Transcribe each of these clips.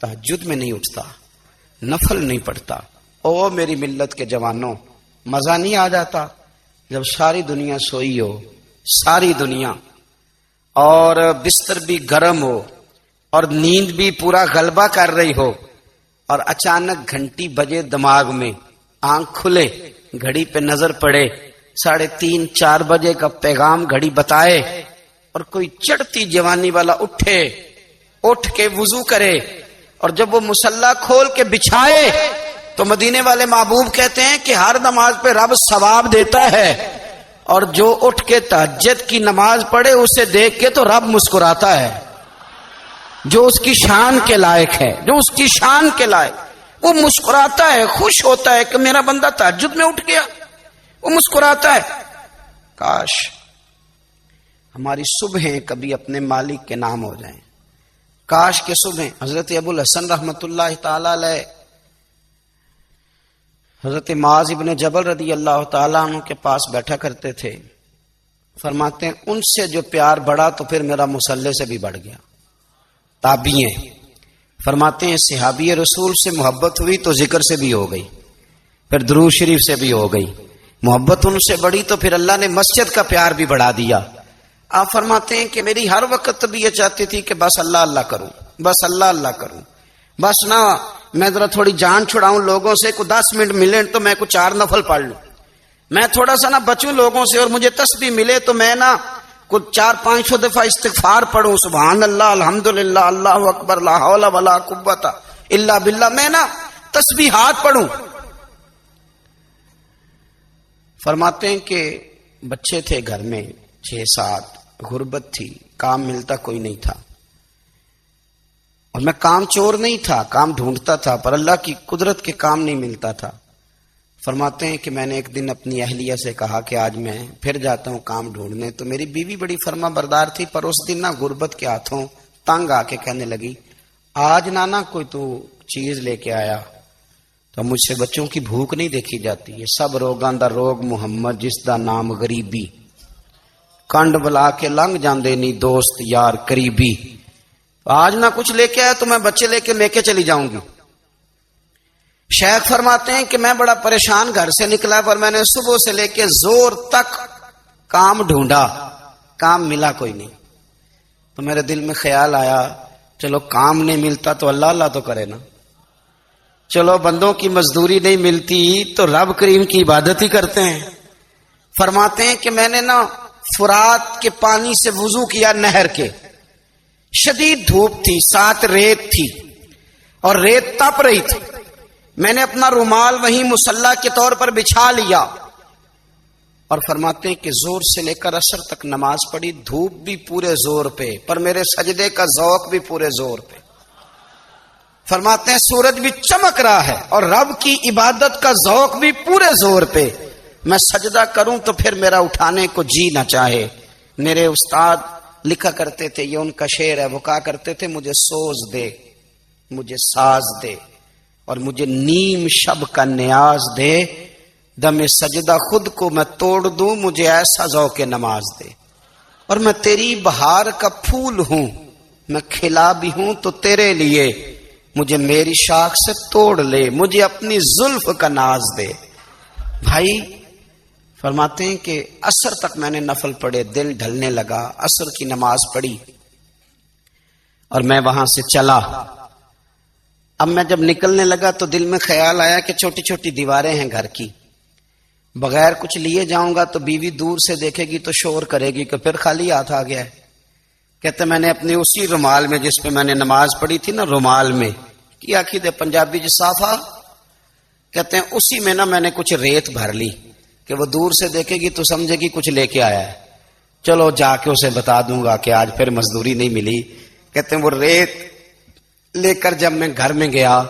تہجد میں نہیں اٹھتا، نفل نہیں پڑھتا، او میری ملت کے جوانوں، مزہ نہیں آ جاتا جب ساری دنیا سوئی ہو، ساری دنیا، اور بستر بھی گرم ہو اور نیند بھی پورا غلبہ کر رہی ہو، اور اچانک گھنٹی بجے دماغ میں، آنکھ کھلے، گھڑی پہ نظر پڑے، 3:30 4 بجے کا پیغام گھڑی بتائے، اور کوئی چڑھتی جوانی والا اٹھ کے وضو کرے، اور جب وہ مصلی کھول کے بچھائے تو مدینے والے محبوب کہتے ہیں کہ ہر نماز پہ رب ثواب دیتا ہے، اور جو اٹھ کے تہجد کی نماز پڑھے اسے دیکھ کے تو رب مسکراتا ہے، جو اس کی شان کے لائق ہے، جو اس کی شان کے لائق، وہ مسکراتا ہے، خوش ہوتا ہے کہ میرا بندہ تہجد میں اٹھ گیا، وہ مسکراتا ہے۔ کاش ہماری صبحیں کبھی اپنے مالک کے نام ہو جائیں، کاش کے صبح۔ حضرت ابو الحسن رحمت اللہ تعالی علیہ حضرت معاذ ابن جبل رضی اللہ تعالیٰ عنہ کے پاس بیٹھا کرتے تھے، فرماتے ہیں ان سے جو پیار بڑھا تو پھر میرا مصلی سے بھی بڑھ گیا۔ تابعی ہیں، فرماتے ہیں صحابی رسول سے محبت ہوئی تو ذکر سے بھی ہو گئی، پھر درود شریف سے بھی ہو گئی، محبت ان سے بڑھی تو پھر اللہ نے مسجد کا پیار بھی بڑھا دیا۔ آپ فرماتے ہیں کہ میری ہر وقت طبیعت چاہتی تھی کہ بس اللہ اللہ کروں، بس اللہ اللہ کروں، بس نہ میں ذرا تھوڑی جان چھڑاؤں لوگوں سے، کو 10 منٹ ملے تو میں کو 4 نفل پڑھ لوں، میں تھوڑا سا نہ بچوں لوگوں سے، اور مجھے تسبیح ملے تو میں نہ کچھ 400-500 دفعہ استغفار پڑھوں، سبحان اللہ، الحمدللہ، اللہ اکبر، لا حول ولا قوت الا باللہ، میں نہ تسبیحات پڑھوں۔ فرماتے ہیں کہ بچے تھے گھر میں 6-7، غربت تھی، کام ملتا کوئی نہیں تھا، اور میں کام چور نہیں تھا، کام ڈھونڈتا تھا، پر اللہ کی قدرت کے کام نہیں ملتا تھا۔ فرماتے ہیں کہ میں نے ایک دن اپنی اہلیہ سے کہا کہ آج میں پھر جاتا ہوں کام ڈھونڈنے، تو میری بیوی بڑی فرما بردار تھی، پر اس دن نہ غربت کے ہاتھوں تنگ آ کے کہنے لگی آج نانا کوئی تو چیز لے کے آیا، تو مجھ سے بچوں کی بھوک نہیں دیکھی جاتی، یہ سب روگاں دا روگ محمد جس دا نام غریبی، کنڈ بلا کے لنگ جاندے نہیں دوست یار قریبی، آج نہ کچھ لے کے آیا تو میں بچے لے کے چلی جاؤں گی۔ شیخ فرماتے ہیں کہ میں بڑا پریشان گھر سے نکلا، پر میں نے صبح سے لے کے زور تک کام ڈھونڈا، کام ملا کوئی نہیں، تو میرے دل میں خیال آیا چلو کام نہیں ملتا تو اللہ اللہ تو کرے نا، چلو بندوں کی مزدوری نہیں ملتی تو رب کریم کی عبادت ہی کرتے ہیں۔ فرماتے ہیں کہ میں نے نا فرات کے پانی سے وضو کیا، نہر کے، شدید دھوپ تھی، ساتھ ریت تھی اور ریت تپ رہی تھی، میں نے اپنا رومال وہیں مصلی کے طور پر بچھا لیا، اور فرماتے ہیں کہ زور سے لے کر عصر تک نماز پڑھی، دھوپ بھی پورے زور پہ، پر میرے سجدے کا ذوق بھی پورے زور پہ۔ فرماتے ہیں سورج بھی چمک رہا ہے اور رب کی عبادت کا ذوق بھی پورے زور پہ، میں سجدہ کروں تو پھر میرا اٹھانے کو جی نہ چاہے۔ میرے استاد لکھا کرتے تھے، یہ ان کا شعر ہے، وہ کہا کرتے تھے مجھے سوز دے، مجھے ساز دے، اور مجھے نیم شب کا نیاز دے، دم سجدہ خود کو میں توڑ دوں، مجھے ایسا ذوق نماز دے، اور میں تیری بہار کا پھول ہوں، میں کھلا بھی ہوں تو تیرے لیے، مجھے میری شاخ سے توڑ لے، مجھے اپنی زلف کا ناز دے۔ بھائی فرماتے ہیں کہ عصر تک میں نے نفل پڑھے، دل ڈھلنے لگا، عصر کی نماز پڑھی اور میں وہاں سے چلا۔ اب میں جب نکلنے لگا تو دل میں خیال آیا کہ چھوٹی چھوٹی دیواریں ہیں گھر کی، بغیر کچھ لیے جاؤں گا تو بیوی دور سے دیکھے گی تو شور کرے گی کہ پھر خالی ہاتھ آ گیا ہے۔ کہتے میں نے اپنی اسی رومال میں جس پہ میں نے نماز پڑھی تھی نا، رومال میں کی آخی دے پنجابی جو صافا کہتے ہیں، اسی میں نا میں نے کچھ ریت بھر لی کہ وہ دور سے دیکھے گی تو سمجھے گی کچھ لے کے آیا ہے، چلو جا کے اسے بتا دوں گا کہ آج پھر مزدوری نہیں ملی۔ کہتے ہیں وہ ریت لے کر جب میں گھر میں گیا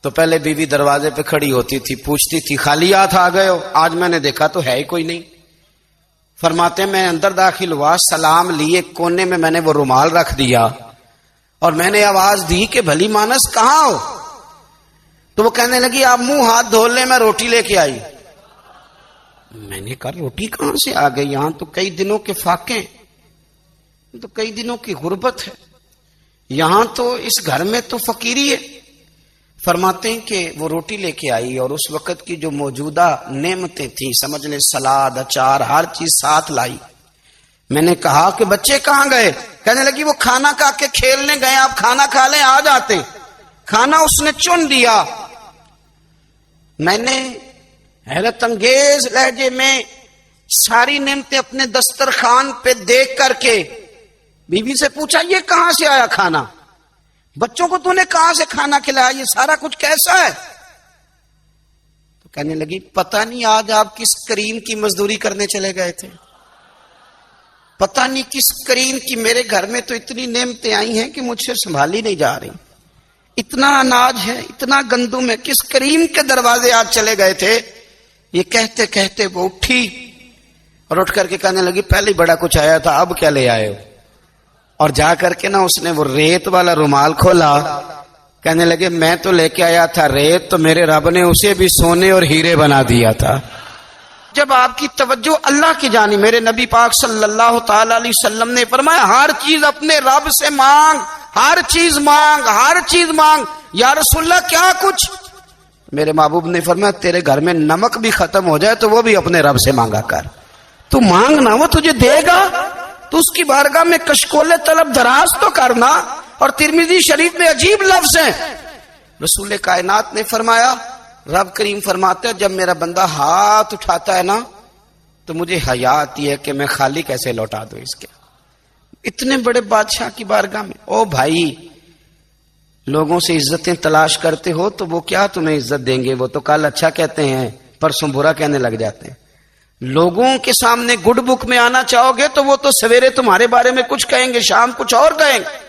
تو پہلے بیوی دروازے پہ کھڑی ہوتی تھی، پوچھتی تھی خالی ہاتھ آ گئے ہو؟ آج میں نے دیکھا تو ہے ہی کوئی نہیں۔ فرماتے ہیں میں اندر داخل ہوا، سلام لیے، کونے میں میں نے وہ رومال رکھ دیا اور میں نے آواز دی کہ بھلی مانس کہاں ہو؟ تو وہ کہنے لگی آپ منہ ہاتھ دھو لیں، میں روٹی لے کے آئی۔ میں نے کہا روٹی کہاں سے آ گئی؟ یہاں تو کئی دنوں کے فاقے، تو کئی دنوں کی غربت ہے، یہاں تو اس گھر میں تو فقیری ہے. فرماتے ہیں کہ وہ روٹی لے کے آئی اور اس وقت کی جو موجودہ نعمتیں تھیں، سمجھ لیں سلاد، اچار، ہر چیز ساتھ لائی. میں نے کہا کہ بچے کہاں گئے؟ کہنے لگی وہ کھانا کھا کے کھیلنے گئے، آپ کھانا کھا لیں آ جاتے. کھانا اس نے چن دیا. میں نے حیرت انگیز لہجے میں ساری نعمتیں اپنے دسترخوان پہ دیکھ کر کے بیوی سے پوچھا یہ کہاں سے آیا کھانا؟ بچوں کو تو نے کہاں سے کھانا کھلایا؟ یہ سارا کچھ کیسا ہے؟ تو کہنے لگی پتہ نہیں آج آپ کس کریم کی مزدوری کرنے چلے گئے تھے، پتہ نہیں کس کریم کی. میرے گھر میں تو اتنی نعمتیں آئی ہیں کہ مجھ سے سنبھالی نہیں جا رہی. اتنا اناج ہے، اتنا گندم ہے، کس کریم کے دروازے آج چلے گئے تھے؟ یہ کہتے کہتے وہ اٹھی اور اٹھ کر کے کہنے لگی پہلے بڑا کچھ آیا تھا، اب کیا لے آئے ہو؟ اور جا کر کے نا اس نے وہ ریت والا رومال کھولا. کہنے لگے میں تو لے کے آیا تھا ریت، تو میرے رب نے اسے بھی سونے اور ہیرے بنا دیا تھا. جب آپ کی توجہ اللہ کی جانب، میرے نبی پاک صلی اللہ تعالی علیہ وسلم نے فرمایا ہر چیز اپنے رب سے مانگ، ہر چیز مانگ، ہر چیز مانگ. یا رسول اللہ کیا کچھ؟ میرے محبوب نے فرمایا تیرے گھر میں نمک بھی ختم ہو جائے تو وہ بھی اپنے رب سے مانگا کر. تو مانگنا وہ تجھے دے گا، تو اس کی بارگاہ میں کشکول طلب دراز تو کرنا. اور ترمذی شریف میں عجیب لفظ ہیں، رسول کائنات نے فرمایا، رب کریم فرماتا ہے جب میرا بندہ ہاتھ اٹھاتا ہے نا تو مجھے حیا آتی ہے کہ میں خالی کیسے لوٹا دوں اس کے. اتنے بڑے بادشاہ کی بارگاہ میں. او بھائی، لوگوں سے عزتیں تلاش کرتے ہو تو وہ کیا تمہیں عزت دیں گے؟ وہ تو کل اچھا کہتے ہیں پرسوں برا کہنے لگ جاتے ہیں. لوگوں کے سامنے گڈ بک میں آنا چاہو گے تو وہ تو سویرے تمہارے بارے میں کچھ کہیں گے، شام کچھ اور کہیں گے.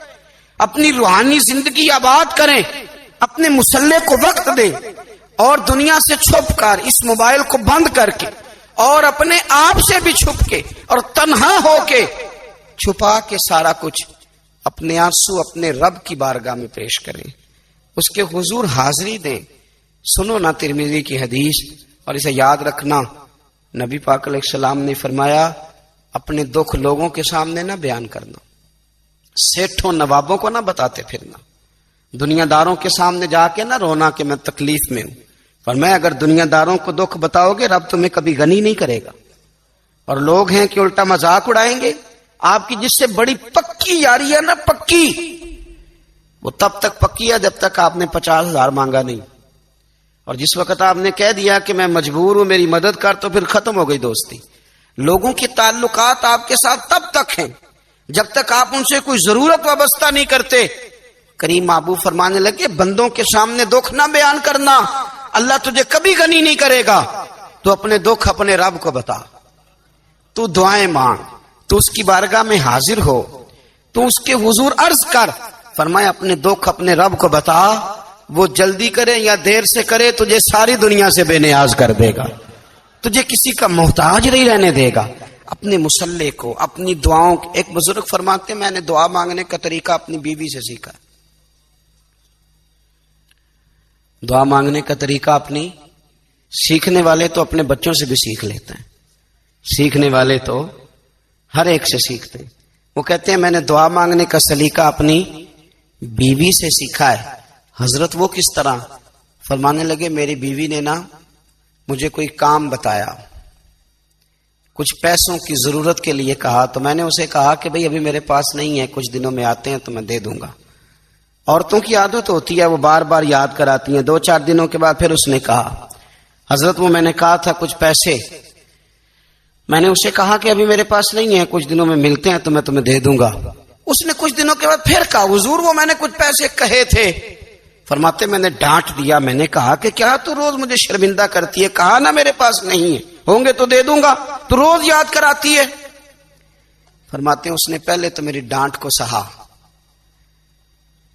اپنی روحانی زندگی آباد کریں، اپنے مسلح کو وقت دیں، اور دنیا سے چھپ کر اس موبائل کو بند کر کے اور اپنے آپ سے بھی چھپ کے اور تنہا ہو کے چھپا کے سارا کچھ اپنے آنسو اپنے رب کی بارگاہ میں پیش کریں، اس کے حضور حاضری دیں. سنو نا ترمذی کی حدیث، اور اسے یاد رکھنا. نبی پاک علیہ السلام نے فرمایا اپنے دکھ لوگوں کے سامنے نہ بیان کرنا، سیٹھوں نوابوں کو نہ بتاتے پھرنا، دنیا داروں کے سامنے جا کے نہ رونا کہ میں تکلیف میں ہوں. فرمایا اگر دنیا داروں کو دکھ بتاؤ گے رب تمہیں کبھی غنی نہیں کرے گا. اور لوگ ہیں کہ الٹا مذاق اڑائیں گے. آپ کی جس سے بڑی پکی یاری ہے نا، پکی، وہ تب تک پکی ہے جب تک آپ نے 50,000 مانگا نہیں. اور جس وقت آپ نے کہہ دیا کہ میں مجبور ہوں میری مدد کر، تو پھر ختم ہو گئی دوستی. لوگوں کے تعلقات آپ کے ساتھ تب تک ہیں جب تک آپ ان سے کوئی ضرورت وابستہ نہیں کرتے. کریم محبوب فرمانے لگے بندوں کے سامنے دکھ نہ بیان کرنا، اللہ تجھے کبھی غنی نہیں کرے گا. تو اپنے دکھ اپنے رب کو بتا، تو دعائیں مانگ، تو اس کی بارگاہ میں حاضر ہو، تو اس کے حضور عرض کر. فرمایا اپنے دکھ اپنے رب کو بتا، وہ جلدی کرے یا دیر سے کرے تجھے ساری دنیا سے بے نیاز کر دے گا، تجھے کسی کا محتاج نہیں رہنے دے گا. اپنے مسلح کو، اپنی دعاؤں. ایک بزرگ فرماتے میں نے دعا مانگنے کا طریقہ اپنی بیوی سے سیکھا. دعا مانگنے کا طریقہ اپنی، سیکھنے والے تو اپنے بچوں سے بھی سیکھ لیتے ہیں، سیکھنے والے تو ہر ایک سے سیکھتے ہیں. وہ کہتے ہیں میں نے دعا مانگنے کا سلیقہ اپنی بیوی سے سیکھا ہے. حضرت وہ کس طرح؟ فرمانے لگے میری بیوی نے نا مجھے کوئی کام بتایا، کچھ پیسوں کی ضرورت کے لیے کہا، تو میں نے اسے کہا کہ بھئی ابھی میرے پاس نہیں ہے، کچھ دنوں میں آتے ہیں تو میں دے دوں گا. عورتوں کی عادت ہوتی ہے وہ بار بار یاد کراتی ہیں. 2-4 دنوں کے بعد پھر اس نے کہا حضرت وہ میں نے کہا تھا کچھ پیسے، میں نے اسے کہا کہ ابھی میرے پاس نہیں ہے، کچھ دنوں میں ملتے ہیں تو میں تمہیں دے دوں گا. اس نے کچھ دنوں کے بعد پھر کہا حضور وہ میں نے کچھ پیسے کہے تھے. فرماتے میں نے ڈانٹ دیا، میں نے کہا کہ کیا تو روز مجھے شرمندہ کرتی ہے، کہا نا میرے پاس نہیں ہے، ہوں گے تو دے دوں گا، تو روز یاد کراتی ہے. فرماتے ہیں اس نے پہلے تو میری ڈانٹ کو سہا،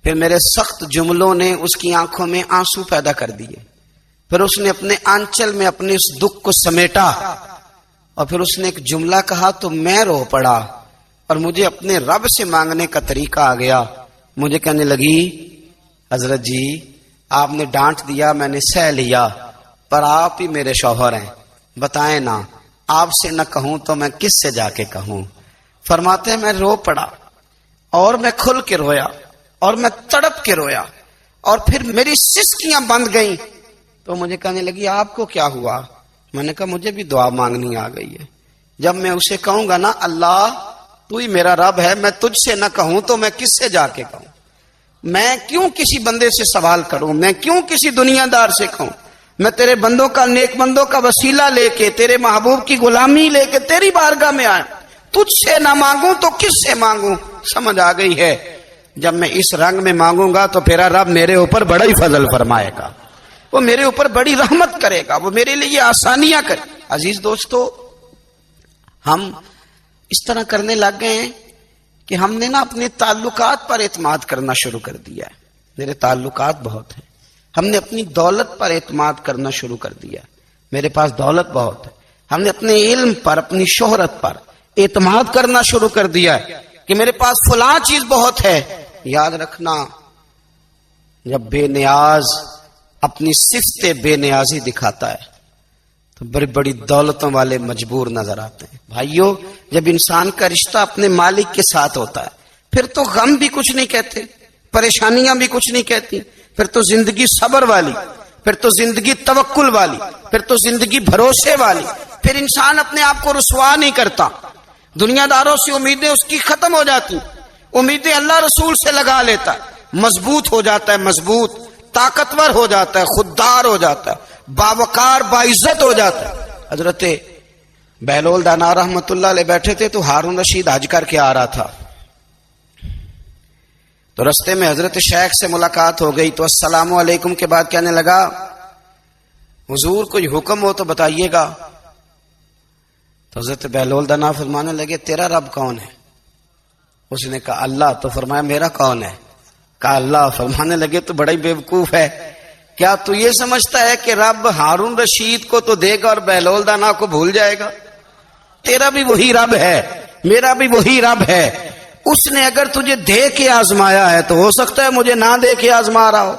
پھر میرے سخت جملوں نے اس کی آنکھوں میں آنسو پیدا کر دیے، پھر اس نے اپنے آنچل میں اپنے اس دکھ کو سمیٹا، اور پھر اس نے ایک جملہ کہا تو میں رو پڑا، اور مجھے اپنے رب سے مانگنے کا طریقہ آ گیا. مجھے کہنے لگی حضرت جی آپ نے ڈانٹ دیا، میں نے سہ لیا، پر آپ ہی میرے شوہر ہیں، بتائیں نا آپ سے نہ کہوں تو میں کس سے جا کے کہوں. فرماتے ہیں میں رو پڑا اور میں کھل کے رویا اور میں تڑپ کے رویا اور پھر میری سسکیاں بند گئیں تو مجھے کہنے لگی آپ کو کیا ہوا؟ میں نے کہا مجھے بھی دعا مانگنی آ گئی ہے. جب میں اسے کہوں گا نا اللہ تو ہی میرا رب ہے، میں تجھ سے نہ کہوں تو میں کس سے جا کے کہوں؟ میں کیوں کسی بندے سے سوال کروں؟ میں کیوں کسی دنیا دار سے کہوں؟ میں تیرے بندوں کا، نیک بندوں کا وسیلہ لے کے، تیرے محبوب کی غلامی لے کے تیری بارگاہ میں آیا، تجھ سے نہ مانگوں تو کس سے مانگوں؟ سمجھ آ گئی ہے. جب میں اس رنگ میں مانگوں گا تو پھر رب میرے اوپر بڑا ہی فضل فرمائے گا، وہ میرے اوپر بڑی رحمت کرے گا، وہ میرے لیے آسانیاں کرے. عزیز دوستو، ہم اس طرح کرنے لگ گئے ہیں کہ ہم نے نا اپنے تعلقات پر اعتماد کرنا شروع کر دیا ہے. میرے تعلقات بہت ہیں. ہم نے اپنی دولت پر اعتماد کرنا شروع کر دیا ہے. میرے پاس دولت بہت ہے. ہم نے اپنے علم پر، اپنی شہرت پر اعتماد کرنا شروع کر دیا ہے کہ میرے پاس فلاں چیز بہت ہے. یاد رکھنا، جب بے نیاز اپنی صفت بے نیازی دکھاتا ہے تو بڑی بڑی دولتوں والے مجبور نظر آتے ہیں. بھائیو، جب انسان کا رشتہ اپنے مالک کے ساتھ ہوتا ہے پھر تو غم بھی کچھ نہیں کہتے، پریشانیاں بھی کچھ نہیں کہتی، پھر تو زندگی صبر والی، پھر تو زندگی توکل والی، پھر تو زندگی بھروسے والی. پھر انسان اپنے آپ کو رسوا نہیں کرتا. دنیا داروں سے امیدیں اس کی ختم ہو جاتی، امیدیں اللہ رسول سے لگا لیتا ہے، مضبوط ہو جاتا ہے، مضبوط، طاقتور ہو جاتا ہے، خوددار ہو جاتا ہے، باوقار باعزت ہو جاتا ہے. حضرت بہلول دانا رحمت اللہ علیہ بیٹھے تھے تو ہارون رشید حج کر کے آ رہا تھا. تو رستے میں حضرت شیخ سے ملاقات ہو گئی تو السلام علیکم کے بعد کہنے لگا حضور کوئی حکم ہو تو بتائیے گا. تو حضرت بہلول دانا فرمانے لگے تیرا رب کون ہے؟ اس نے کہا اللہ. تو فرمایا میرا کون ہے؟ کہا اللہ. فرمانے لگے تو بڑا ہی بیوقوف ہے، کیا تو یہ سمجھتا ہے کہ رب ہارون رشید کو تو دے گا اور بہلول دانا کو بھول جائے گا؟ تیرا بھی وہی رب ہے، میرا بھی وہی رب ہے. اس نے اگر تجھے دے کے آزمایا ہے تو ہو سکتا ہے مجھے نہ دے کے آزما رہا ہو.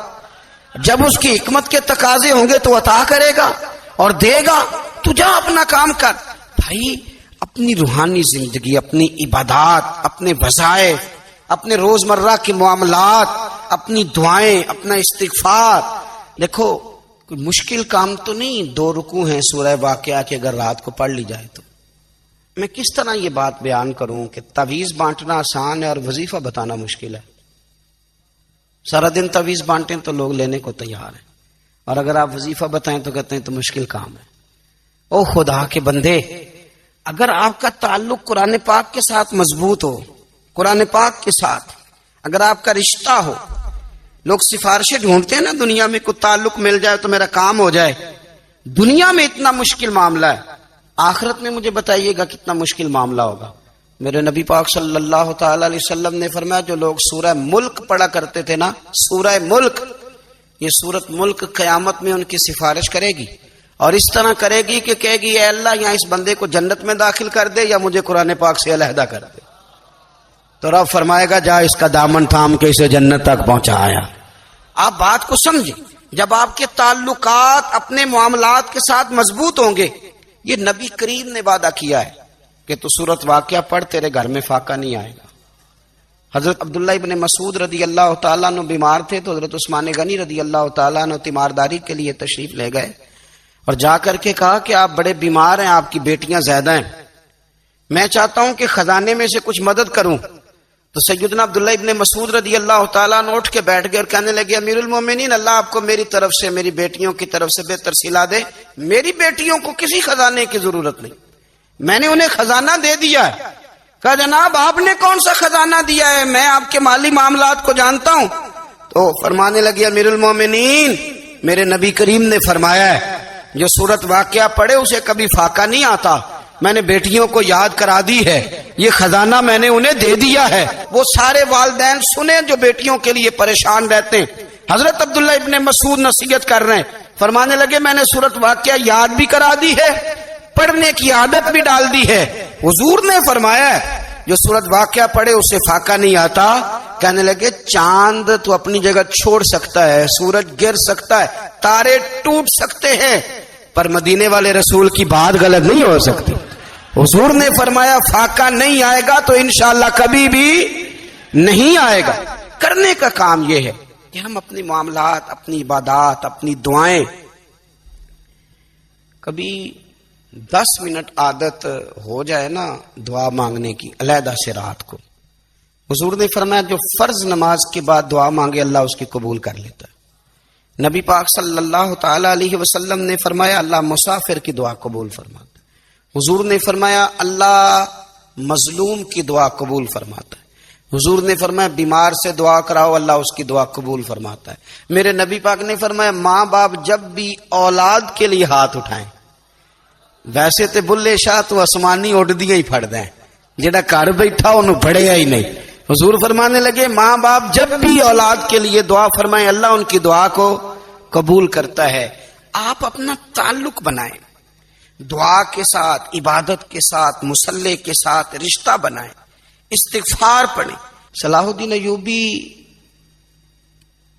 جب اس کی حکمت کے تقاضے ہوں گے تو عطا کرے گا اور دے گا. تو جا اپنا کام کر. بھائی، اپنی روحانی زندگی، اپنی عبادات، اپنے وظائف، اپنے روزمرہ کے معاملات، اپنی دعائیں، اپنا استغفار. دیکھو کوئی مشکل کام تو نہیں 2 رکوع ہیں سورہ واقعہ کے اگر رات کو پڑھ لی جائے تو. میں کس طرح یہ بات بیان کروں کہ تعویذ بانٹنا آسان ہے اور وظیفہ بتانا مشکل ہے. سارا دن تعویذ بانٹیں تو لوگ لینے کو تیار ہیں، اور اگر آپ وظیفہ بتائیں تو کہتے ہیں تو مشکل کام ہے. او خدا کے بندے، اگر آپ کا تعلق قرآن پاک کے ساتھ مضبوط ہو، قرآن پاک کے ساتھ اگر آپ کا رشتہ ہو، لوگ سفارشیں ڈھونڈتے ہیں نا دنیا میں، کوئی تعلق مل جائے تو میرا کام ہو جائے. دنیا میں اتنا مشکل معاملہ ہے، آخرت میں مجھے بتائیے گا کتنا مشکل معاملہ ہوگا. میرے نبی پاک صلی اللہ تعالی علیہ وسلم نے فرمایا جو لوگ سورہ ملک پڑھا کرتے تھے نا، سورہ ملک، یہ سورت ملک قیامت میں ان کی سفارش کرے گی اور اس طرح کرے گی کہ کہے گی اے اللہ یہاں اس بندے کو جنت میں داخل کر دے یا مجھے قرآن پاک سے علیحدہ کر دے. تو رب فرمائے گا جا اس کا دامن تھام کے اسے جنت تک پہنچایا. آپ بات کو سمجھیں، جب آپ کے تعلقات اپنے معاملات کے ساتھ مضبوط ہوں گے. یہ نبی کریم نے وعدہ کیا ہے کہ تو سورت واقعہ پڑھ تیرے گھر میں فاقہ نہیں آئے گا. حضرت عبداللہ ابن مسعود رضی اللہ تعالیٰ عنہ بیمار تھے تو حضرت عثمان غنی رضی اللہ تعالیٰ عنہ تیمارداری کے لیے تشریف لے گئے اور جا کر کے کہا کہ آپ بڑے بیمار ہیں، آپ کی بیٹیاں زیادہ ہیں، میں چاہتا ہوں کہ خزانے میں سے کچھ مدد کروں. تو سیدنا عبداللہ ابن مسعود رضی اللہ تعالیٰ عنہ اٹھ کے بیٹھ گئے اور کہنے لگے امیر المومنین، اللہ آپ کو میری طرف سے، میری بیٹیوں کی طرف سے بہتر صلہ دے. میری بیٹیوں کو کسی خزانے کی ضرورت نہیں، میں نے انہیں خزانہ دے دیا ہے. کہا جناب آپ نے کون سا خزانہ دیا ہے، میں آپ کے مالی معاملات کو جانتا ہوں. تو فرمانے لگے امیر المومنین، میرے نبی کریم نے فرمایا ہے جو سورت واقعہ پڑھے اسے کبھی فاقہ نہیں آتا. میں نے بیٹیوں کو یاد کرا دی ہے، یہ خزانہ میں نے انہیں دے دیا ہے. وہ سارے والدین سنیں جو بیٹیوں کے لیے پریشان رہتے ہیں. حضرت عبداللہ ابن مسعود نصیحت کر رہے ہیں، فرمانے لگے میں نے سورت واقعہ یاد بھی کرا دی ہے، پڑھنے کی عادت بھی ڈال دی ہے. حضور نے فرمایا ہے جو سورت واقعہ پڑھے اسے فاقہ نہیں آتا. کہنے لگے چاند تو اپنی جگہ چھوڑ سکتا ہے، سورج گر سکتا ہے، تارے ٹوٹ سکتے ہیں، پر مدینے والے رسول کی بات غلط نہیں ہو سکتی. حضور نے فرمایا فاقہ نہیں آئے گا تو انشاءاللہ کبھی بھی نہیں آئے گا، کرنے کا کام یہ ہے کہ ہم اپنے معاملات، اپنی عبادات، اپنی دعائیں کبھی 10 منٹ عادت ہو جائے نا دعا مانگنے کی علیحدہ سے رات کو. حضور نے فرمایا جو فرض نماز کے بعد دعا مانگے اللہ اس کی قبول کر لیتا ہے. نبی پاک صلی اللہ تعالی علیہ وسلم نے فرمایا اللہ مسافر کی دعا قبول فرماتا ہے. حضور نے فرمایا اللہ مظلوم کی دعا قبول فرماتا ہے. حضور نے فرمایا بیمار سے دعا کراؤ اللہ اس کی دعا قبول فرماتا ہے. میرے نبی پاک نے فرمایا ماں باپ جب بھی اولاد کے لیے ہاتھ اٹھائیں، ویسے تے بلے شاہ تو آسمانی اڈ دیا ہی پھڑ دیں، جڑا گھر بیٹھا انہوں بڑھیا ہی نہیں. حضور فرمانے لگے ماں باپ جب بھی اولاد کے لیے دعا فرمائیں اللہ ان کی دعا کو قبول کرتا ہے. آپ اپنا تعلق بنائیں دعا کے ساتھ، عبادت کے ساتھ، مصلی کے ساتھ رشتہ بنائیں، استغفار پڑھیں. صلاح الدین ایوبی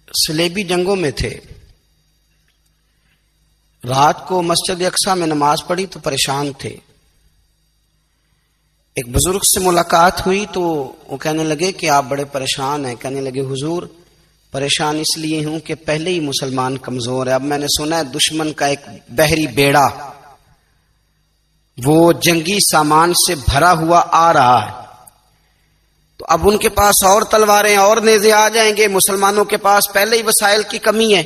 صلیبی جنگوں میں تھے. رات کو مسجد اقصی میں نماز پڑھی تو پریشان تھے. ایک بزرگ سے ملاقات ہوئی تو وہ کہنے لگے کہ آپ بڑے پریشان ہیں. کہنے لگے حضور پریشان اس لیے ہوں کہ پہلے ہی مسلمان کمزور ہے، اب میں نے سنا ہے دشمن کا ایک بحری بیڑا وہ جنگی سامان سے بھرا ہوا آ رہا ہے، تو اب ان کے پاس اور تلواریں اور نیزے آ جائیں گے، مسلمانوں کے پاس پہلے ہی وسائل کی کمی ہے،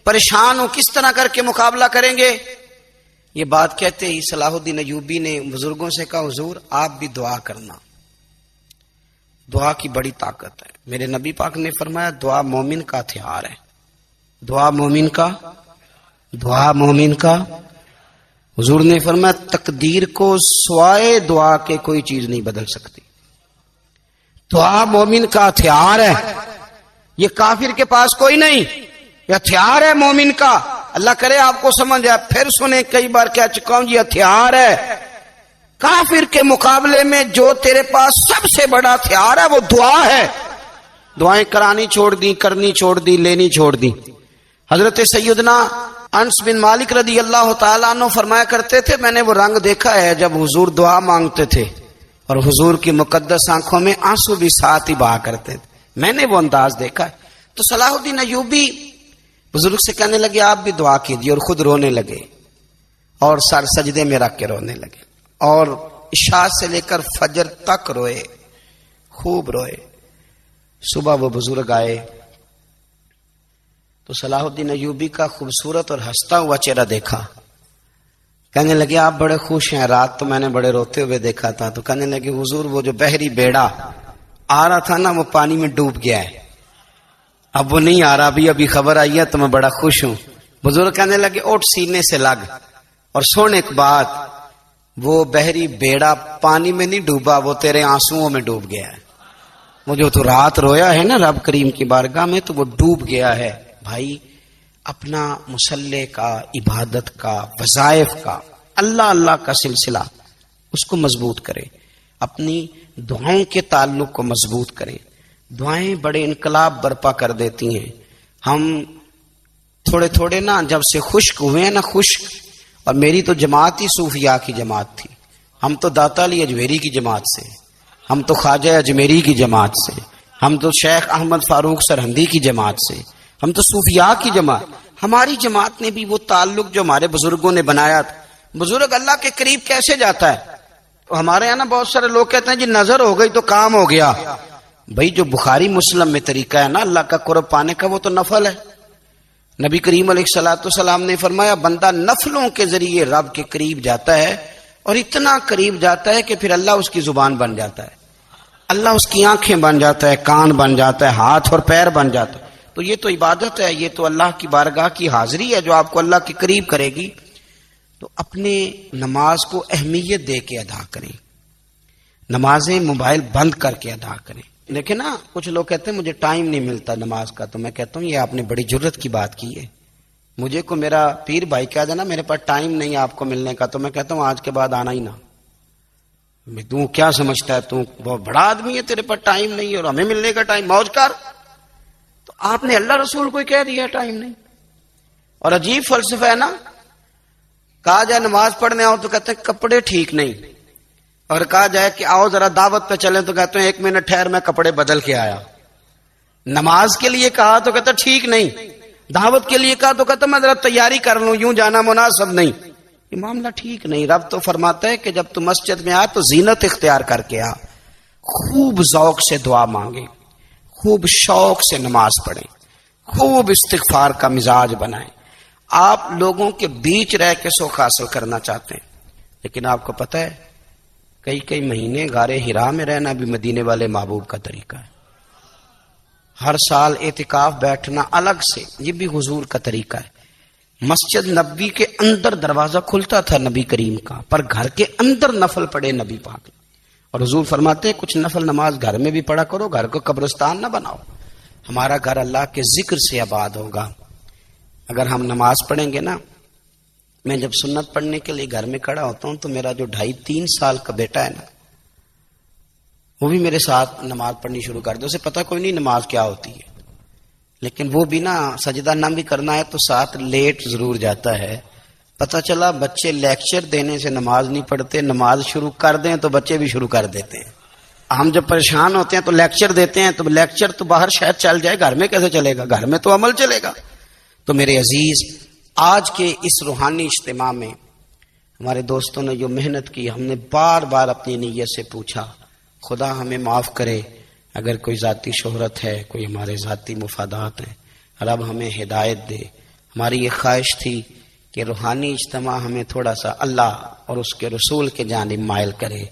پریشان ہو کس طرح کر کے مقابلہ کریں گے. یہ بات کہتے ہی صلاح الدین ایوبی نے بزرگوں سے کہا حضور آپ بھی دعا کرنا، دعا کی بڑی طاقت ہے. میرے نبی پاک نے فرمایا دعا مومن کا ہتھیار ہے، دعا مومن کا، دعا مومن کا. حضور نے فرمایا تقدیر کو سوائے دعا کے کوئی چیز نہیں بدل سکتی. دعا مومن کا ہتھیار ہے، یہ کافر کے پاس کوئی نہیں، یہ ہتھیار ہے مومن کا. اللہ کرے آپ کو سمجھ آئے. پھر سنیں کئی بار کہہ چکا ہوں یہ ہتھیار ہے. کافر کے مقابلے میں جو تیرے پاس سب سے بڑا ہتھیار ہے وہ دعا ہے. دعائیں کرانی چھوڑ دی، کرنی چھوڑ دی، لینی چھوڑ دی. حضرت سیدنا انس بن مالک رضی اللہ تعالیٰ عنہ فرمایا کرتے تھے میں نے وہ رنگ دیکھا ہے جب حضور دعا مانگتے تھے اور حضور کی مقدس آنکھوں میں آنسو بھی ساتھ ہی بہا کرتے تھے، میں نے وہ انداز دیکھا ہے. تو صلاح الدین ایوبی بزرگ سے کہنے لگے آپ بھی دعا کیجیے، اور خود رونے لگے اور سر سجدے میں رکھ کے رونے لگے اور عشاء سے لے کر فجر تک روئے، خوب روئے. صبح وہ بزرگ آئے تو صلاح الدین ایوبی کا خوبصورت اور ہنستا ہوا چہرہ دیکھا. کہنے لگے آپ بڑے خوش ہیں، رات تو میں نے بڑے روتے ہوئے دیکھا تھا. تو کہنے لگے حضور وہ جو بحری بیڑا آ رہا تھا نا وہ پانی میں ڈوب گیا ہے، اب وہ نہیں آ رہا، ابھی خبر آئی ہے تو میں بڑا خوش ہوں. بزرگ کہنے لگے اٹھ سینے سے لگ اور سن ایک بات، وہ بحری بیڑا پانی میں نہیں ڈوبا، وہ تیرے آنسوؤں میں ڈوب گیا ہے. وہ جو تو رات رویا ہے نا رب کریم کی بارگاہ میں تو وہ ڈوب گیا ہے. بھائی اپنا مصلی کا، عبادت کا، وظائف کا، اللہ اللہ کا سلسلہ اس کو مضبوط کرے، اپنی دعاؤں کے تعلق کو مضبوط کریں. دعائیں بڑے انقلاب برپا کر دیتی ہیں. ہم تھوڑے تھوڑے نا جب سے خشک ہوئے ہیں نا، خشک، اور میری تو جماعت ہی صوفیاء کی جماعت تھی. ہم تو داتا علی اجمیری کی جماعت سے، ہم تو خواجہ اجمیری کی جماعت سے، ہم تو شیخ احمد فاروق سرہندی کی جماعت سے، ہم تو صوفیاء کی جماعت. ہماری جماعت نے بھی وہ تعلق جو ہمارے بزرگوں نے بنایا تھا. بزرگ اللہ کے قریب کیسے جاتا ہے؟ تو ہمارے یہاں نا بہت سارے لوگ کہتے ہیں جی نظر ہو گئی تو کام ہو گیا. بھائی جو بخاری مسلم میں طریقہ ہے نا اللہ کا قرب پانے کا وہ تو نفل ہے. نبی کریم علیہ الصلوۃ والسلام نے فرمایا بندہ نفلوں کے ذریعے رب کے قریب جاتا ہے اور اتنا قریب جاتا ہے کہ پھر اللہ اس کی زبان بن جاتا ہے، اللہ اس کی آنکھیں بن جاتا ہے، کان بن جاتا ہے، ہاتھ اور پیر بن جاتا ہے. تو یہ تو عبادت ہے، یہ تو اللہ کی بارگاہ کی حاضری ہے جو آپ کو اللہ کے قریب کرے گی. تو اپنے نماز کو اہمیت دے کے ادا کریں، نمازیں موبائل بند کر کے ادا کریں. دیکھیں نا کچھ لوگ کہتے ہیں مجھے ٹائم نہیں ملتا نماز کا، تو میں کہتا ہوں یہ آپ نے بڑی جرت کی بات کی ہے. مجھے کو میرا پیر بھائی کہہ دینا میرے پاس ٹائم نہیں آپ کو ملنے کا، تو میں کہتا ہوں آج کے بعد آنا ہی نہ. تو کیا سمجھتا ہے تو بہت بڑا آدمی ہے، تیرے پاس ٹائم نہیں ہے اور ہمیں ملنے کا ٹائم، موج کر. تو آپ نے اللہ رسول کو کہہ دیا ٹائم نہیں. اور عجیب فلسفہ ہے نا، کہا جائے نماز پڑھنے آؤ تو کہتے ہیں کپڑے ٹھیک نہیں، اور کہا جائے کہ آؤ ذرا دعوت پہ چلیں تو کہتے ہیں 1 منٹ ٹھہر میں کپڑے بدل کے آیا. نماز کے لیے کہا تو کہتا ٹھیک نہیں، دعوت کے لیے کہا تو کہتا میں ذرا تیاری کر لوں، یوں جانا مناسب نہیں، یہ معاملہ ٹھیک نہیں۔ رب تو فرماتا ہے کہ جب تو مسجد میں آ تو زینت اختیار کر کے آ، خوب ذوق سے دعا مانگے، خوب شوق سے نماز پڑھیں، خوب استغفار کا مزاج بنائیں۔ آپ لوگوں کے بیچ رہ کے سوکھ حاصل کرنا چاہتے ہیں، لیکن آپ کو پتہ ہے کئی مہینے غار حرا میں رہنا بھی مدینے والے محبوب کا طریقہ ہے۔ ہر سال اعتکاف بیٹھنا الگ سے، یہ بھی حضور کا طریقہ ہے۔ مسجد نبوی کے اندر دروازہ کھلتا تھا نبی کریم کا، پر گھر کے اندر نفل پڑے نبی پاک، اور حضور فرماتے ہیں کچھ نفل نماز گھر میں بھی پڑھا کرو، گھر کو قبرستان نہ بناؤ۔ ہمارا گھر اللہ کے ذکر سے آباد ہوگا۔ اگر ہم نماز پڑھیں گے نا، میں جب سنت پڑھنے کے لیے گھر میں کھڑا ہوتا ہوں تو میرا جو 2.5-3 سال کا بیٹا ہے نا، وہ بھی میرے ساتھ نماز پڑھنی شروع کر دے۔ اسے پتہ کوئی نہیں نماز کیا ہوتی ہے، لیکن وہ بھی نا سجدہ نہ بھی کرنا ہے تو ساتھ لیٹ ضرور جاتا ہے۔ پتہ چلا بچے لیکچر دینے سے نماز نہیں پڑھتے، نماز شروع کر دیں تو بچے بھی شروع کر دیتے ہیں۔ ہم جب پریشان ہوتے ہیں تو لیکچر دیتے ہیں، تو لیکچر تو باہر شاید چل جائے، گھر میں کیسے چلے گا؟ گھر میں تو عمل چلے گا۔ تو میرے عزیز، آج کے اس روحانی اجتماع میں ہمارے دوستوں نے جو محنت کی، ہم نے بار بار اپنی نیت سے پوچھا خدا ہمیں معاف کرے اگر کوئی ذاتی شہرت ہے، کوئی ہمارے ذاتی مفادات ہیں، رب ہمیں ہدایت دے۔ ہماری یہ خواہش تھی کہ روحانی اجتماع ہمیں تھوڑا سا اللہ اور اس کے رسول کے جانب مائل کرے،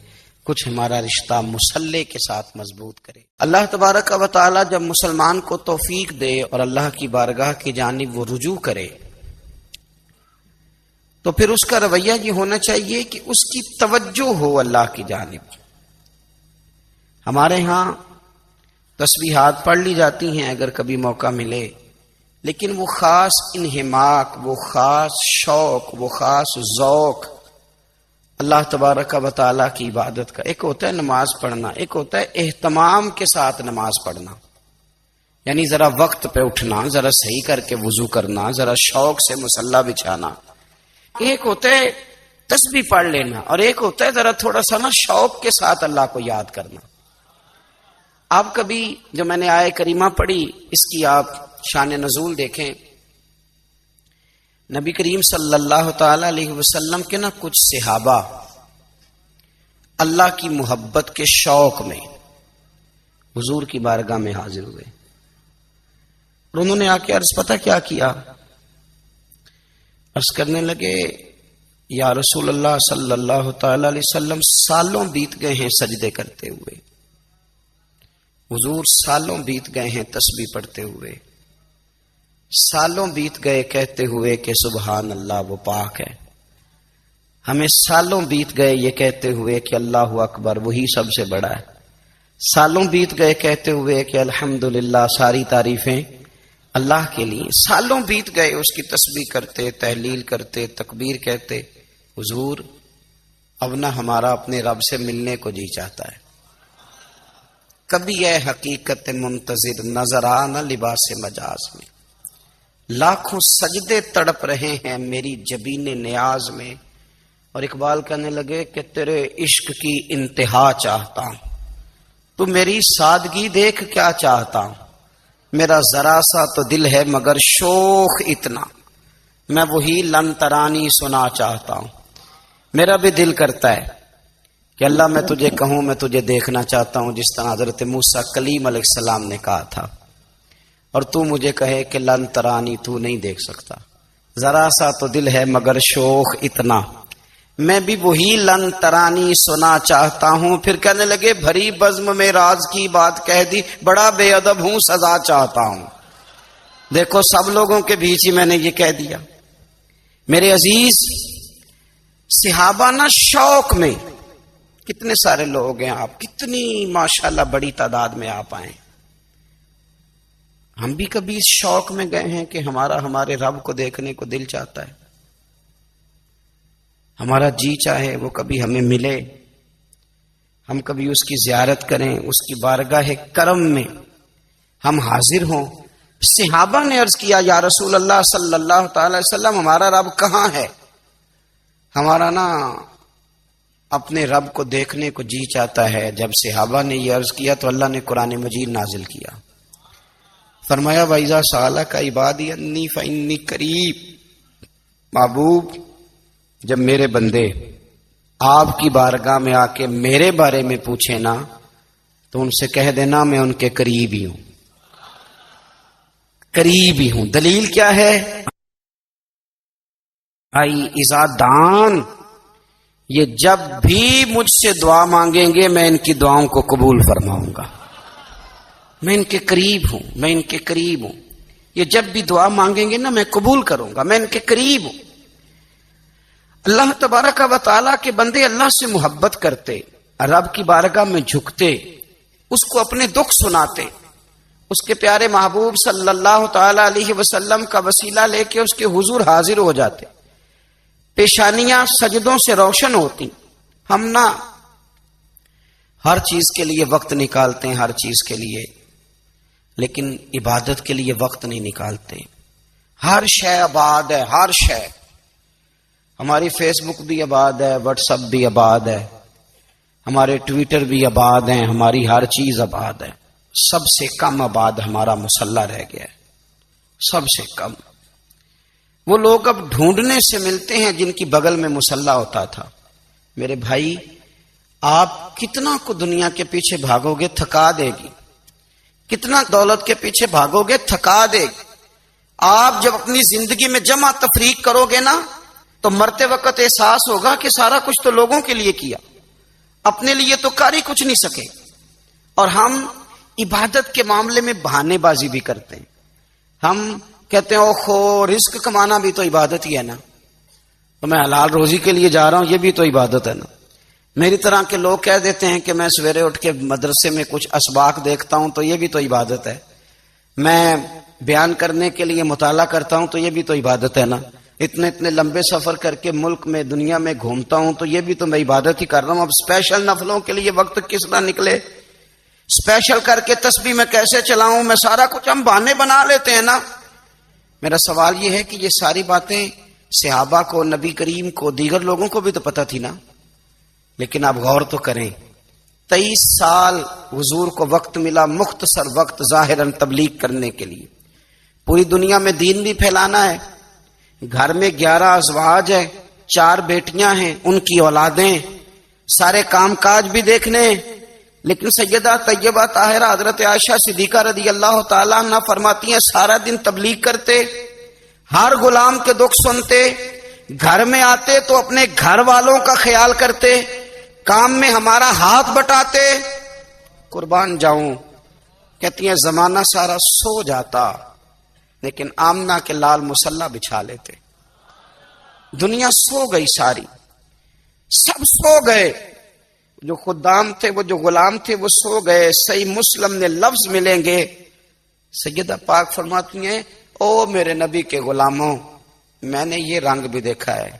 کچھ ہمارا رشتہ مصلح کے ساتھ مضبوط کرے۔ اللہ تبارک و تعالی جب مسلمان کو توفیق دے اور اللہ کی بارگاہ کی جانب وہ رجوع کرے، تو پھر اس کا رویہ یہ ہونا چاہیے کہ اس کی توجہ ہو اللہ کی جانب۔ ہمارے ہاں تسبیحات پڑھ لی جاتی ہیں اگر کبھی موقع ملے، لیکن وہ خاص انہماک، وہ خاص شوق، وہ خاص ذوق اللہ تبارک و تعالیٰ کی عبادت کا، ایک ہوتا ہے نماز پڑھنا، ایک ہوتا ہے اہتمام کے ساتھ نماز پڑھنا، یعنی ذرا وقت پہ اٹھنا، ذرا صحیح کر کے وضو کرنا، ذرا شوق سے مصلی بچھانا۔ ایک ہوتا ہے تسبیح پڑھ لینا، اور ایک ہوتا ہے ذرا تھوڑا سا نا شوق کے ساتھ اللہ کو یاد کرنا۔ آپ کبھی جو میں نے آیہ کریمہ پڑھی، اس کی آپ شان نزول دیکھیں۔ نبی کریم صلی اللہ تعالی علیہ وسلم کے نا کچھ صحابہ اللہ کی محبت کے شوق میں حضور کی بارگاہ میں حاضر ہوئے، اور انہوں نے آ کے عرض پتہ کیا کیا؟ عرض کرنے لگے یا رسول اللہ صلی اللہ تعالی علیہ وسلم، سالوں بیت گئے ہیں سجدے کرتے ہوئے، حضور سالوں بیت گئے ہیں تسبیح پڑھتے ہوئے، سالوں بیت گئے کہتے ہوئے کہ سبحان اللہ وہ پاک ہے، ہمیں سالوں بیت گئے یہ کہتے ہوئے کہ اللہ اکبر وہی سب سے بڑا ہے، سالوں بیت گئے کہتے ہوئے کہ الحمدللہ ساری تعریفیں اللہ کے لیے، سالوں بیت گئے اس کی تسبیح کرتے، تحلیل کرتے، تکبیر کہتے۔ حضور اب نہ ہمارا اپنے رب سے ملنے کو جی چاہتا ہے، کبھی اے حقیقت منتظر نظر آ نہ لباس مجاز میں، لاکھوں سجدے تڑپ رہے ہیں میری جبین نیاز میں۔ اور اقبال کہنے لگے کہ تیرے عشق کی انتہا چاہتا ہوں، تو میری سادگی دیکھ کیا چاہتا ہوں، میرا ذرا سا تو دل ہے مگر شوق اتنا، میں وہی لن ترانی سنا چاہتا ہوں۔ میرا بھی دل کرتا ہے کہ اللہ میں تجھے کہوں میں تجھے دیکھنا چاہتا ہوں، جس طرح حضرت موسیٰ کلیم علیہ السلام نے کہا تھا، اور تو مجھے کہے کہ لن ترانی تو نہیں دیکھ سکتا، ذرا سا تو دل ہے مگر شوق اتنا، میں بھی وہی لن ترانی سنا چاہتا ہوں۔ پھر کہنے لگے بھری بزم میں راز کی بات کہہ دی، بڑا بے ادب ہوں سزا چاہتا ہوں۔ دیکھو سب لوگوں کے بیچ ہی میں نے یہ کہہ دیا۔ میرے عزیز صحابہ نا شوق میں، کتنے سارے لوگ ہیں آپ، کتنی ماشاءاللہ بڑی تعداد میں آپ آئے، ہم بھی کبھی اس شوق میں گئے ہیں کہ ہمارے رب کو دیکھنے کو دل چاہتا ہے، ہمارا جی چاہے وہ کبھی ہمیں ملے، ہم کبھی اس کی زیارت کریں، اس کی بارگاہ کرم میں ہم حاضر ہوں۔ صحابہ نے عرض کیا یا رسول اللہ صلی اللہ تعالی وسلم، ہمارا رب کہاں ہے؟ ہمارا نا اپنے رب کو دیکھنے کو جی چاہتا ہے۔ جب صحابہ نے یہ عرض کیا تو اللہ نے قرآن مجید نازل کیا، فرمایا وَإِذَا سَأَلَكَ عِبَادِي أَنِّي فَإِنِّي قَرِيب، محبوب جب میرے بندے آپ کی بارگاہ میں آ کے میرے بارے میں پوچھے نا تو ان سے کہہ دینا میں ان کے قریب ہی ہوں، قریب ہی ہوں۔ دلیل کیا ہے؟ اذا دان، یہ جب بھی مجھ سے دعا مانگیں گے میں ان کی دعاؤں کو قبول فرماؤں گا، میں ان کے قریب ہوں، میں ان کے قریب ہوں۔ یہ جب بھی دعا مانگیں گے نا میں قبول کروں گا، میں ان کے قریب ہوں۔ اللہ تبارک و تعالیٰ کے بندے اللہ سے محبت کرتے، رب کی بارگاہ میں جھکتے، اس کو اپنے دکھ سناتے، اس کے پیارے محبوب صلی اللہ تعالی علیہ وسلم کا وسیلہ لے کے اس کے حضور حاضر ہو جاتے، پیشانیاں سجدوں سے روشن ہوتی۔ ہم نہ ہر چیز کے لیے وقت نکالتے ہیں، ہر چیز کے لیے، لیکن عبادت کے لیے وقت نہیں نکالتے۔ ہر شے آباد ہے، ہر شے، ہماری فیس بک بھی آباد ہے، واٹس ایپ بھی آباد ہے، ہمارے ٹویٹر بھی آباد ہیں، ہماری ہر چیز آباد ہے۔ سب سے کم آباد ہمارا مصلی رہ گیا ہے، سب سے کم۔ وہ لوگ اب ڈھونڈنے سے ملتے ہیں جن کی بغل میں مصلی ہوتا تھا۔ میرے بھائی، آپ کتنا کو دنیا کے پیچھے بھاگو گے تھکا دے گی، کتنا دولت کے پیچھے بھاگو گے تھکا دے گی۔ آپ جب اپنی زندگی میں جمع تفریق کرو گے نا تو مرتے وقت احساس ہوگا کہ سارا کچھ تو لوگوں کے لیے کیا، اپنے لیے تو کر ہی کچھ نہیں سکے۔ اور ہم عبادت کے معاملے میں بہانے بازی بھی کرتے ہیں۔ ہم کہتے ہیں اوہو رزق کمانا بھی تو عبادت ہی ہے نا، تو میں حلال روزی کے لیے جا رہا ہوں، یہ بھی تو عبادت ہے نا۔ میری طرح کے لوگ کہہ دیتے ہیں کہ میں سویرے اٹھ کے مدرسے میں کچھ اسباق دیکھتا ہوں تو یہ بھی تو عبادت ہے، میں بیان کرنے کے لیے مطالعہ کرتا ہوں تو یہ بھی تو عبادت ہے نا، اتنے لمبے سفر کر کے ملک میں دنیا میں گھومتا ہوں تو یہ بھی تو میں عبادت ہی کر رہا ہوں۔ اب اسپیشل نفلوں کے لیے وقت کس طرح نکلے، اسپیشل کر کے تسبیح میں کیسے چلاؤں، میں سارا کچھ ہم بہانے بنا لیتے ہیں نا۔ میرا سوال یہ ہے کہ یہ ساری باتیں صحابہ کو، نبی کریم کو، دیگر لوگوں کو بھی تو پتہ تھی نا، لیکن آپ غور تو کریں، 23 سال حضور کو وقت ملا، مختصر وقت ظاہراً تبلیغ کرنے کے لیے، پوری دنیا میں دین بھی پھیلانا ہے۔ گھر میں 11 ازواج ہے، 4 بیٹیاں ہیں، ان کی اولادیں، سارے کام کاج بھی دیکھنے ہیں۔ لیکن سیدہ طیبہ طاہرہ حضرت عائشہ صدیقہ رضی اللہ تعالیٰ عنہ فرماتی ہیں سارا دن تبلیغ کرتے، ہر غلام کے دکھ سنتے، گھر میں آتے تو اپنے گھر والوں کا خیال کرتے، کام میں ہمارا ہاتھ بٹاتے۔ قربان جاؤں، کہتی ہیں زمانہ سارا سو جاتا لیکن آمنہ کے لال مصلی بچھا لیتے۔ دنیا سو گئی، ساری سب سو گئے، جو خدام تھے، وہ جو غلام تھے وہ سو گئے۔ صحیح مسلم نے لفظ ملیں گے، سیدہ پاک فرماتی ہیں او میرے نبی کے غلاموں، میں نے یہ رنگ بھی دیکھا ہے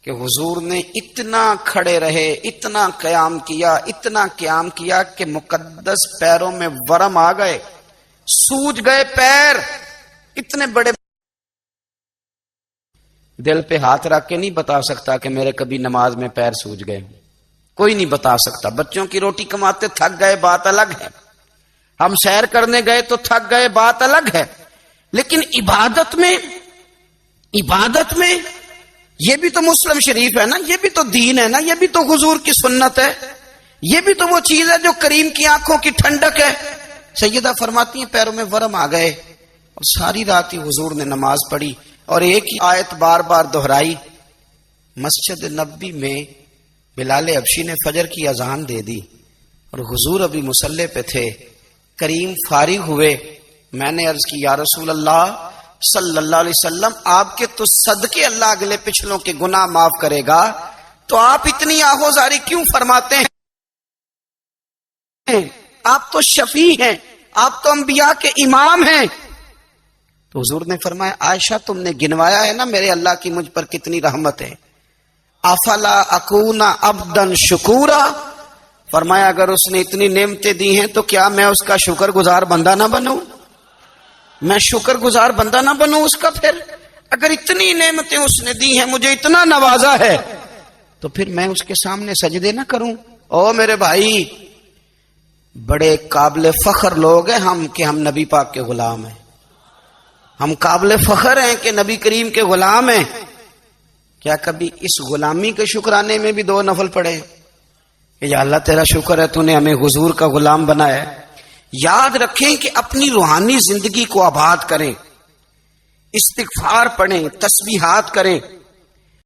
کہ حضور نے اتنا کھڑے رہے، اتنا قیام کیا، اتنا قیام کیا کہ مقدس پیروں میں ورم آ گئے، سوج گئے پیر، اتنے بڑے۔ دل پہ ہاتھ رکھ کے نہیں بتا سکتا کہ میرے کبھی نماز میں پیر سوج گئے، کوئی نہیں بتا سکتا۔ بچوں کی روٹی کماتے تھک گئے بات الگ ہے، ہم سیر کرنے گئے تو تھک گئے بات الگ ہے، لیکن عبادت میں یہ بھی تو مسلم شریف ہے نا، یہ بھی تو دین ہے نا، یہ بھی تو حضور کی سنت ہے، یہ بھی تو وہ چیز ہے جو کریم کی آنکھوں کی ٹھنڈک ہے۔ سیدہ فرماتی ہیں پیروں میں ورم آ گئے، اور ساری رات ہی حضور نے نماز پڑھی اور ایک ہی آیت بار بار دہرائی۔ مسجد نبوی میں بلال حبشی نے فجر کی اذان دے دی اور حضور ابھی مصلی پہ تھے، کریم فارغ ہوئے، میں نے عرض کی یا رسول اللہ صلی اللہ علیہ وسلم، آپ کے تو صدقے اللہ اگلے پچھلوں کے گناہ معاف کرے گا، تو آپ اتنی آہوزاری کیوں فرماتے ہیں؟ آپ تو شفیع ہیں، آپ تو انبیاء کے امام ہیں۔ تو حضور نے فرمایا عائشہ تم نے گنوایا ہے نا میرے اللہ کی مجھ پر کتنی رحمت ہے، افلا اکون عبدا شکورا، فرمایا اگر اس نے اتنی نعمتیں دی ہیں تو کیا میں اس کا شکر گزار بندہ نہ بنوں، میں شکر گزار بندہ نہ بنوں اس کا؟ پھر اگر اتنی نعمتیں اس نے دی ہیں، مجھے اتنا نوازا ہے، تو پھر میں اس کے سامنے سجدے نہ کروں؟ او میرے بھائی، بڑے قابل فخر لوگ ہیں ہم کہ ہم نبی پاک کے غلام ہیں. ہم قابل فخر ہیں کہ نبی کریم کے غلام ہیں. کیا کبھی اس غلامی کے شکرانے میں بھی 2 نفل پڑھے کہ یا اللہ تیرا شکر ہے تو نے ہمیں حضور کا غلام بنایا. یاد رکھیں کہ اپنی روحانی زندگی کو آباد کریں، استغفار پڑھیں، تسبیحات کریں.